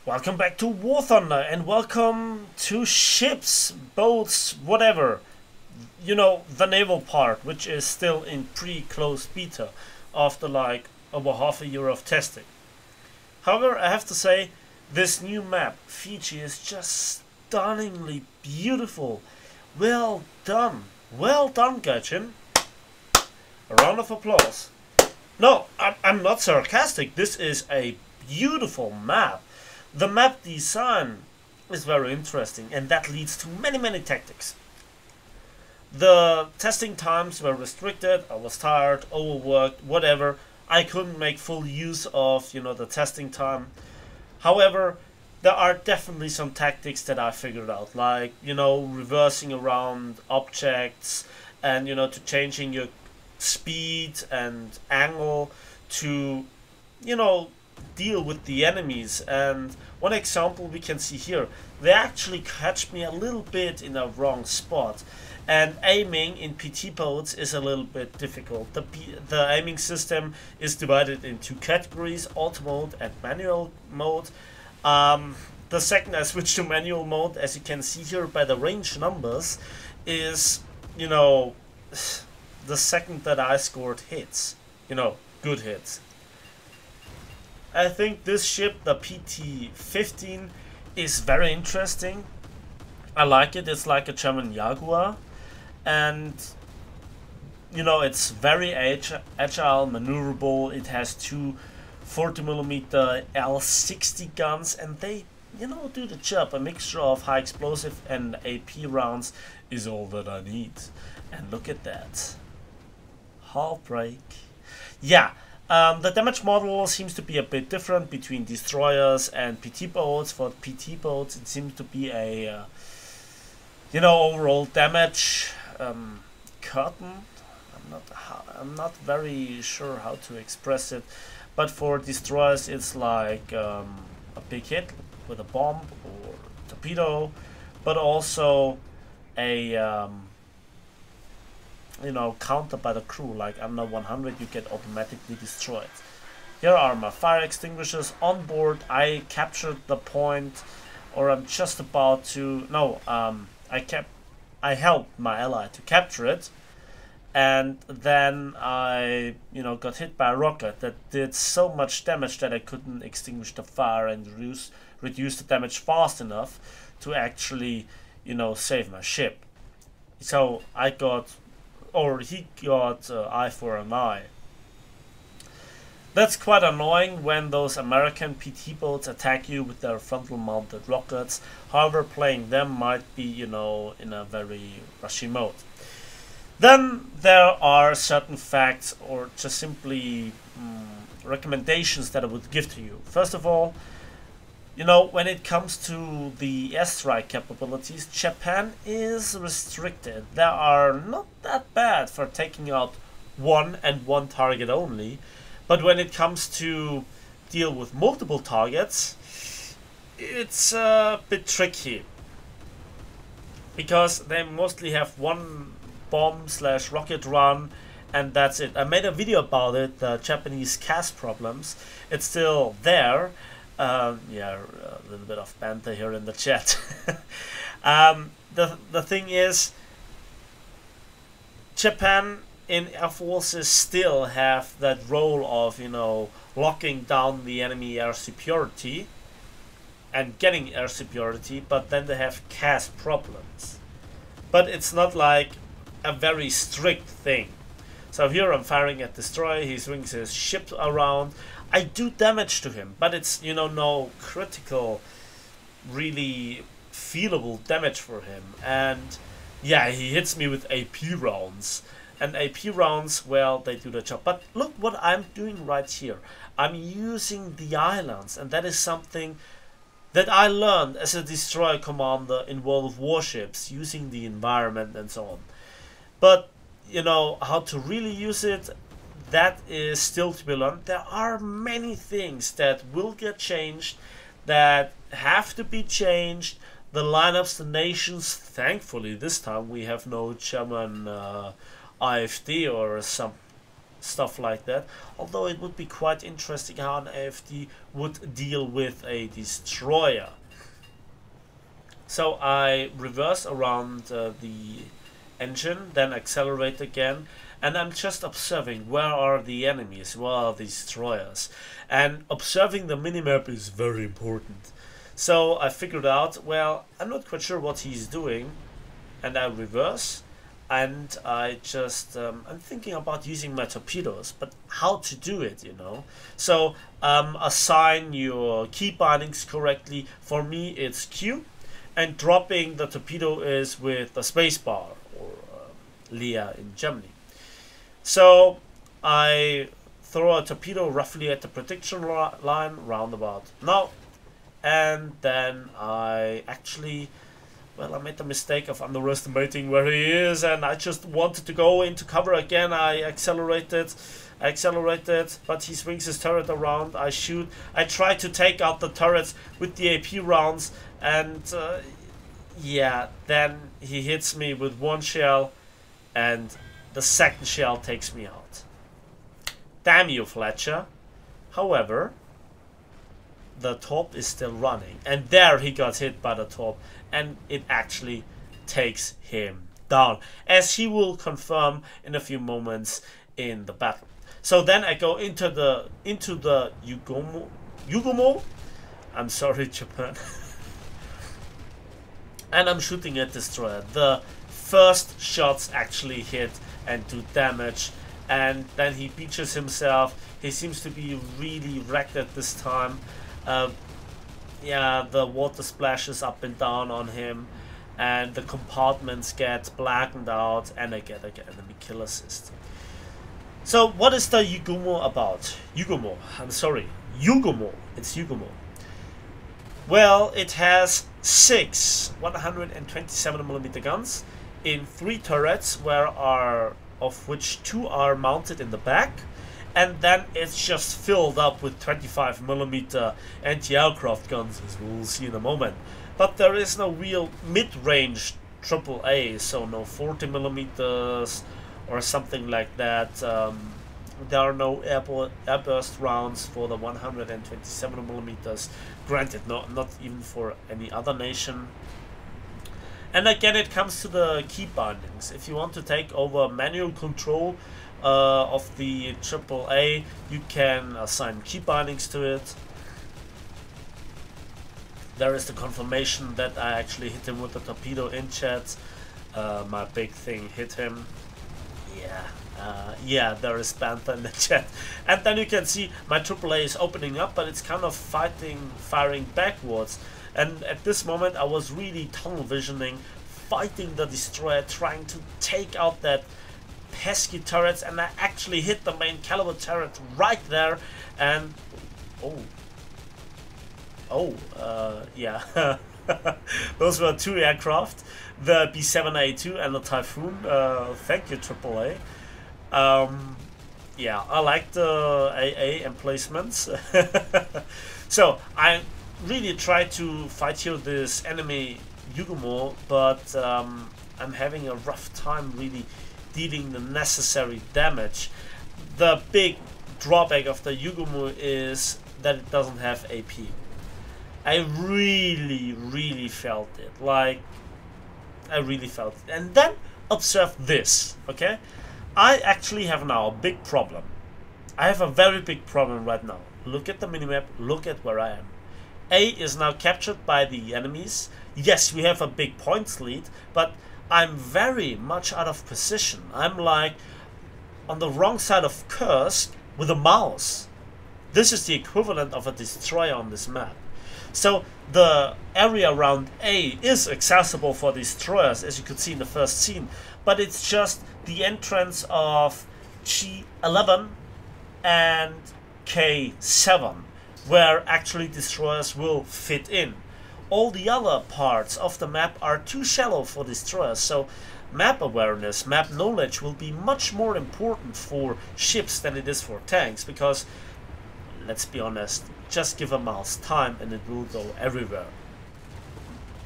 Welcome back to War Thunder and welcome to ships, boats, whatever. You know, the naval part, which is still in pre-closed beta after like over half a year of testing. However, I have to say, this new map, Fiji, is just stunningly beautiful. Well done. Well done, Gaijin. A round of applause. No, I'm not sarcastic. This is a beautiful map. The map design is very interesting, and that leads to many tactics. The testing times were restricted. I was tired, overworked, whatever. I couldn't make full use of, the testing time. However, there are definitely some tactics that I figured out, like, reversing around objects and, to changing your speed and angle to, deal with the enemies. And one example we can see here, they actually catch me a little bit in a wrong spot, and aiming in PT boats is a little bit difficult. The aiming system is divided into categories: auto mode and manual mode. The second I switched to manual mode, as you can see here by the range numbers, is the second that I scored hits, good hits. I think this ship, the PT-15, is very interesting. I like it. It's like a German Jaguar, and it's very agile, maneuverable. It has two 40mm L60 guns, and they do the job. A mixture of high explosive and AP rounds is all that I need. And look at that. Heartbreak. Yeah. The damage model seems to be a bit different between destroyers and PT boats. For PT boats, it seems to be a, overall damage curtain. I'm not very sure how to express it, but for destroyers, it's like a big hit with a bomb or torpedo, but also a countered by the crew. Like under 100 you get automatically destroyed. Here are my fire extinguishers on board. I captured the point, or I'm just about to, I helped my ally to capture it, and then I got hit by a rocket that did so much damage that I couldn't extinguish the fire and reduce the damage fast enough to actually save my ship. So he got eye for an eye. That's quite annoying when those American PT boats attack you with their frontal mounted rockets. However, playing them might be, in a very rushy mode. Then there are certain facts, or just simply recommendations that I would give to you. First of all, when it comes to the airstrike capabilities, Japan is restricted. They are not that bad for taking out one target only, but when it comes to deal with multiple targets, it's a bit tricky, because they mostly have one bomb/rocket run, and that's it. I made a video about it, the Japanese CAS problems. It's still there. Yeah, a little bit of banter here in the chat. The thing is, Japan in air forces still have that role of locking down the enemy air superiority and getting air superiority, but then they have CAS problems. But it's not like a very strict thing. So here I'm firing at destroyer. He swings his ship around. I do damage to him, but it's no critical, really feelable damage for him. And yeah, he hits me with AP rounds, and AP rounds, well, they do the job. But look what I'm doing right here. I'm using the islands, and that is something that I learned as a destroyer commander in World of Warships, using the environment and so on. But how to really use it, that is still to be learned. There are many things that will get changed, that have to be changed. The lineups, the nations, thankfully this time we have no German AfD or some stuff like that. Although it would be quite interesting how an AFD would deal with a destroyer. So I reverse around the engine, then accelerate again, and I'm just observing where are the enemies, where are the destroyers. And observing the minimap is very important. So I figured out, well, I'm not quite sure what he's doing, and I reverse, and I just, I'm thinking about using my torpedoes, but how to do it, you know. So assign your key bindings correctly. For me it's Q, and dropping the torpedo is with the spacebar, or Leer in Germany. So I throw a torpedo roughly at the prediction line, roundabout now, and then I actually, well, I made the mistake of underestimating where he is, and I just wanted to go into cover again. I accelerated, but he swings his turret around. I shoot. I try to take out the turrets with the AP rounds, and yeah, then he hits me with one shell, and the second shell takes me out. Damn you, Fletcher. However, the Torp is still running, and there he got hit by the Torp, and it actually takes him down, as he will confirm in a few moments in the battle. So then I go into the Yugumo. I'm sorry, Japan. And I'm shooting at destroyer. The first shots actually hit and do damage, and then he beaches himself. He seems to be really wrecked at this time. Yeah, the water splashes up and down on him, and the compartments get blackened out, and I get an enemy kill assist. So what is the Yugumo about? Yugumo, I'm sorry, Yugumo, it's Yugumo. Well, it has 6 127mm guns in 3 turrets, of which 2 are mounted in the back, and then it's just filled up with 25mm anti-aircraft guns, as we'll see in a moment. But there is no real mid-range AAA, so no 40mm or something like that. There are no airburst rounds for the 127mm, granted, not even for any other nation. And again, it comes to the key bindings. If you want to take over manual control of the AAA, you can assign key bindings to it. There is the confirmation that I actually hit him with the torpedo in chat. My big thing hit him. Yeah, there is Panther in the chat. And then you can see my AAA is opening up, but it's kind of firing backwards. And at this moment I was really tunnel visioning, fighting the destroyer, trying to take out that pesky turrets, and I actually hit the main caliber turret right there, and yeah. Those were 2 aircraft, the B-7A2 and the Typhoon. Thank you, AAA. Yeah, I like the AA emplacements. So I really try to fight here this enemy Yugumo, but I'm having a rough time really dealing the necessary damage. The big drawback of the Yugumo is that it doesn't have AP. I really felt it. Like, I really felt it. And then observe this, okay? I actually have now a big problem. I have a very big problem right now. Look at the minimap, look at where I am. A is now captured by the enemies. Yes, we have a big points lead, but I'm very much out of position. I'm like on the wrong side of Kursk with a mouse. This is the equivalent of a destroyer on this map. So the area around A is accessible for destroyers, as you could see in the first scene, but it's just the entrance of G11 and K7 where actually destroyers will fit in. All the other parts of the map are too shallow for destroyers, so map awareness, map knowledge will be much more important for ships than it is for tanks, because let's be honest, just give a mouse time and it will go everywhere.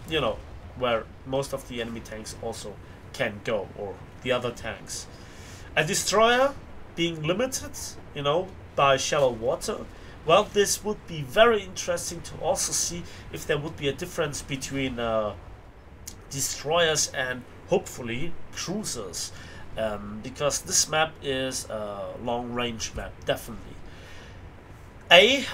You know, where most of the enemy tanks also can go, or the other tanks. A destroyer being limited, you know, by shallow water, well, this would be very interesting to also see if there would be a difference between destroyers and hopefully cruisers, because this map is a long-range map, definitely.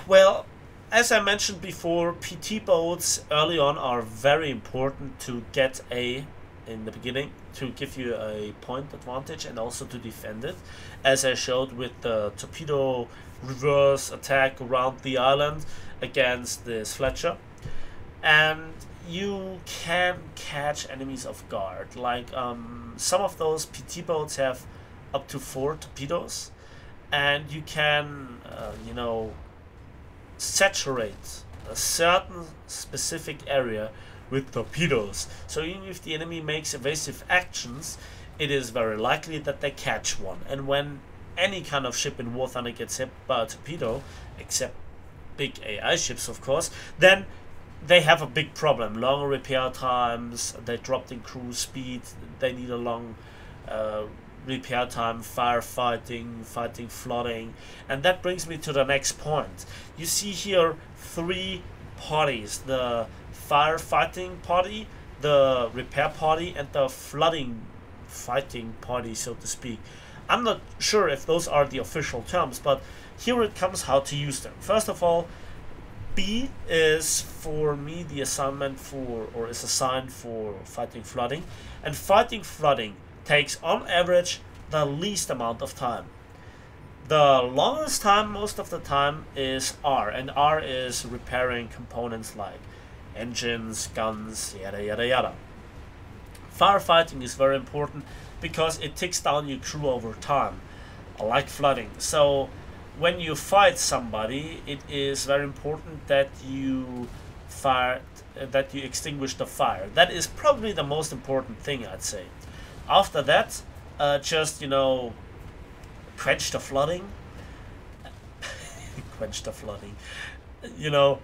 Well, as I mentioned before, PT boats early on are very important to get A in the beginning, to give you a point advantage and also to defend it, as I showed with the torpedo reverse attack around the island against this Fletcher. And you can catch enemies off guard. Like some of those PT boats have up to 4 torpedoes, and you can you know, saturate a certain specific area with torpedoes. So even if the enemy makes evasive actions, it is very likely that they catch one. And when any kind of ship in War Thunder gets hit by a torpedo, except big AI ships of course, then they have a big problem. Longer repair times, they dropped in cruise speed, they need a long repair time, firefighting, fighting flooding. And that brings me to the next point. You see here 3 parties: the firefighting party, the repair party, and the flooding fighting party, so to speak. I'm not sure if those are the official terms, but here it comes how to use them. First of all, B is for me the assignment for, or is assigned for, fighting flooding, and fighting flooding takes on average the least amount of time. The longest time most of the time is R, and R is repairing components like engines, guns, yada yada yada. Firefighting is very important because it takes down your crew over time, like flooding. So when you fight somebody, it is very important that you extinguish the fire. That is probably the most important thing, I'd say. After that, just, you know, quench the flooding. Quench the flooding. You know,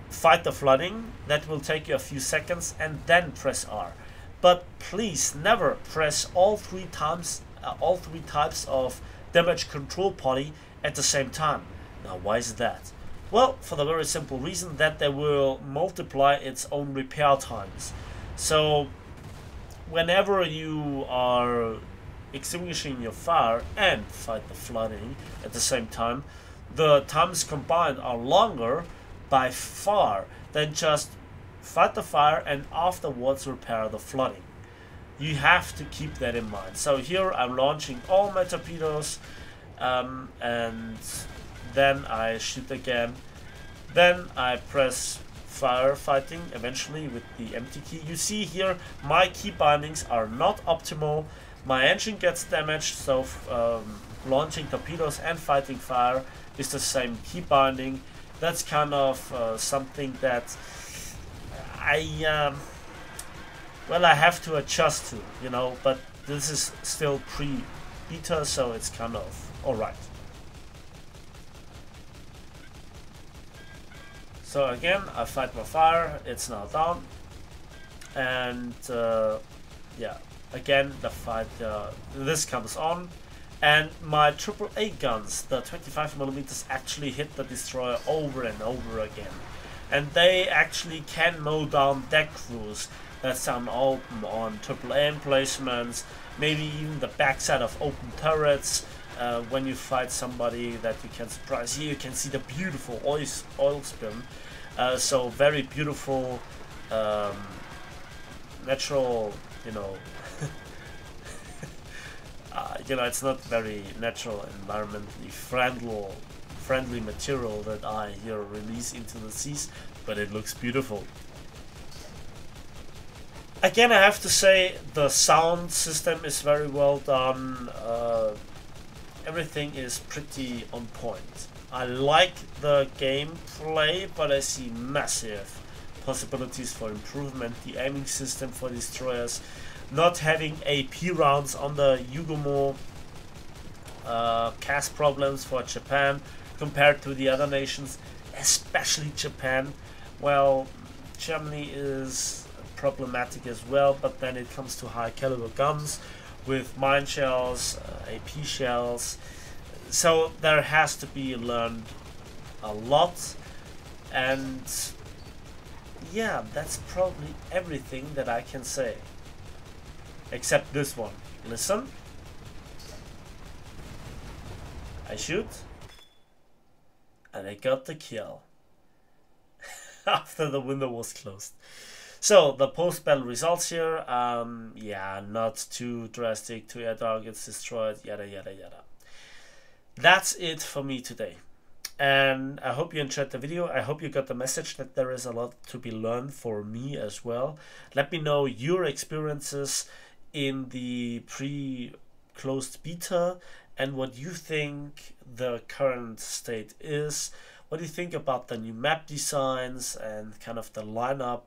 fight the flooding. That will take you a few seconds, and then press R. But please never press all three types of damage control party at the same time. Now, why is that? Well, for the very simple reason that they will multiply its own repair times. So whenever you are extinguishing your fire and fight the flooding at the same time, the times combined are longer by far than just fight the fire and afterwards repair the flooding. You have to keep that in mind. So here I'm launching all my torpedoes, and then I shoot again. Then I press firefighting eventually with the empty key. You see here my key bindings are not optimal. My engine gets damaged, so launching torpedoes and fighting fire is the same key binding. That's kind of something that I have to adjust to, you know, but this is still pre-beta, so it's kind of alright. So again, I fight my fire, it's now down, and yeah, again the fight, this comes on, and my AAA guns, the 25mm, actually hit the destroyer over and over again, and they actually can mow down deck crews that sound open on AAA emplacements, maybe even the backside of open turrets. When you fight somebody that you can surprise. Here you can see the beautiful oil spin. So very beautiful, natural, you know, you know, it's not very natural, environmentally friendly material that I here release into the seas, but it looks beautiful. Again, I have to say the sound system is very well done. Everything is pretty on point. I like the gameplay, but I see massive possibilities for improvement. The aiming system for destroyers, not having AP rounds on the Yugumo, cast problems for Japan compared to the other nations, especially Japan. Well, Germany is problematic as well, but then it comes to high caliber guns. with mine shells, AP shells. So there has to be learned a lot, and yeah, that's probably everything that I can say. Except this one. Listen. I shoot. And I got the kill. After the window was closed. So, the post-battle results here. Yeah, not too drastic. 2 air targets destroyed. Yada, yada, yada. That's it for me today. And I hope you enjoyed the video. I hope you got the message that there is a lot to be learned for me as well. Let me know your experiences in the pre-closed beta and what you think the current state is. What do you think about the new map designs and kind of the lineup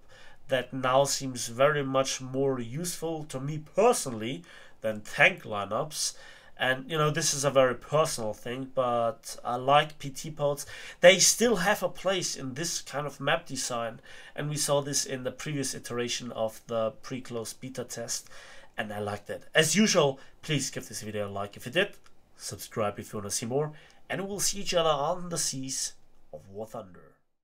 that now seems very much more useful to me personally than tank lineups? And you know, this is a very personal thing, but I like PT pods. They still have a place in this kind of map design, and we saw this in the previous iteration of the pre-closed beta test, and I liked it. As usual, please give this video a like if you did, subscribe if you want to see more, and we'll see each other on the seas of War Thunder.